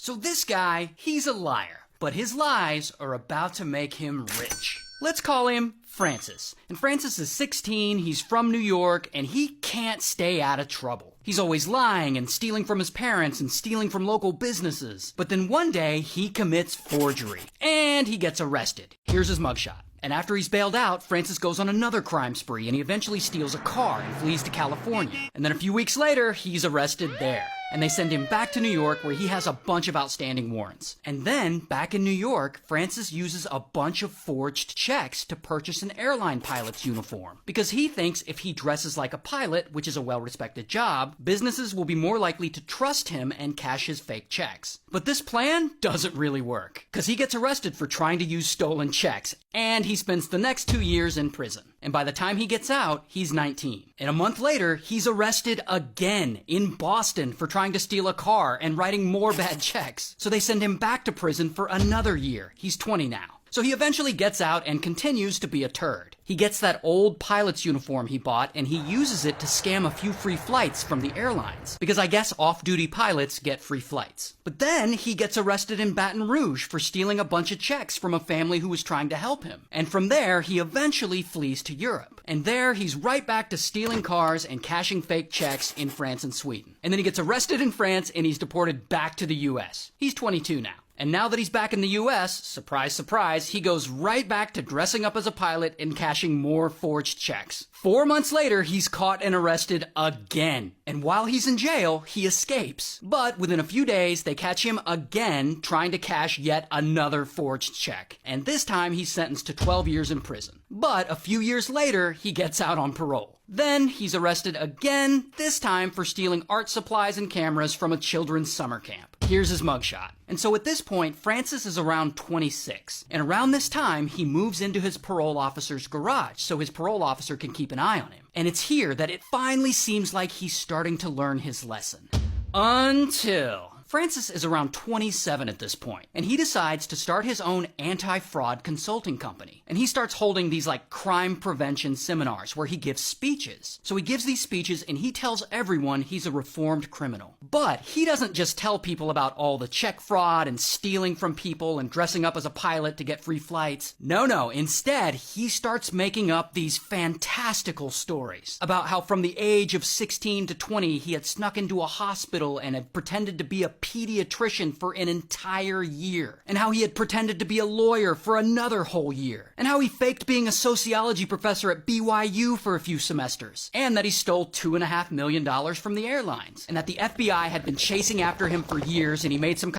So this guy, he's a liar, but his lies are about to make him rich. Let's call him Francis. And Francis is 16, he's from New York, and he can't stay out of trouble. He's always lying and stealing from his parents and stealing from local businesses. But then one day, he commits forgery, and he gets arrested. Here's his mugshot. And after he's bailed out, Francis goes on another crime spree, and he eventually steals a car and flees to California. And then a few weeks later, he's arrested there. And they send him back to New York where he has a bunch of outstanding warrants. And then, back in New York, Francis uses a bunch of forged checks to purchase an airline pilot's uniform. Because he thinks if he dresses like a pilot, which is a well-respected job, businesses will be more likely to trust him and cash his fake checks. But this plan doesn't really work. Because he gets arrested for trying to use stolen checks. And he spends the next 2 years in prison. And by the time he gets out, he's 19. And a month later, he's arrested again in Boston for trying to steal a car and writing more bad checks. So they send him back to prison for another year. He's 20 now. So he eventually gets out and continues to be a turd. He gets that old pilot's uniform he bought and he uses it to scam a few free flights from the airlines. Because I guess off-duty pilots get free flights. But then he gets arrested in Baton Rouge for stealing a bunch of checks from a family who was trying to help him. And from there, he eventually flees to Europe. And there, he's right back to stealing cars and cashing fake checks in France and Sweden. And then he gets arrested in France and he's deported back to the US. He's 22 now. And now that he's back in the US, surprise, surprise, he goes right back to dressing up as a pilot and cashing more forged checks. 4 months later, he's caught and arrested again. And while he's in jail, he escapes. But within a few days, they catch him again trying to cash yet another forged check. And this time, he's sentenced to 12 years in prison. But a few years later, he gets out on parole. Then he's arrested again, this time for stealing art supplies and cameras from a children's summer camp. Here's his mugshot. And so at this point, Francis is around 26. And around this time, he moves into his parole officer's garage so his parole officer can keep an eye on him. And it's here that it finally seems like he's starting to learn his lesson. Until Francis is around 27 at this point, and he decides to start his own anti-fraud consulting company. And he starts holding these like crime prevention seminars where he gives speeches. So he gives these speeches and he tells everyone he's a reformed criminal. But he doesn't just tell people about all the check fraud and stealing from people and dressing up as a pilot to get free flights. No. Instead, he starts making up these fantastical stories about how from the age of 16 to 20, he had snuck into a hospital and had pretended to be a pediatrician for an entire year, and how he had pretended to be a lawyer for another whole year, and how he faked being a sociology professor at BYU for a few semesters, and that he stole $2.5 million from the airlines, and that the FBI had been chasing after him for years and he made some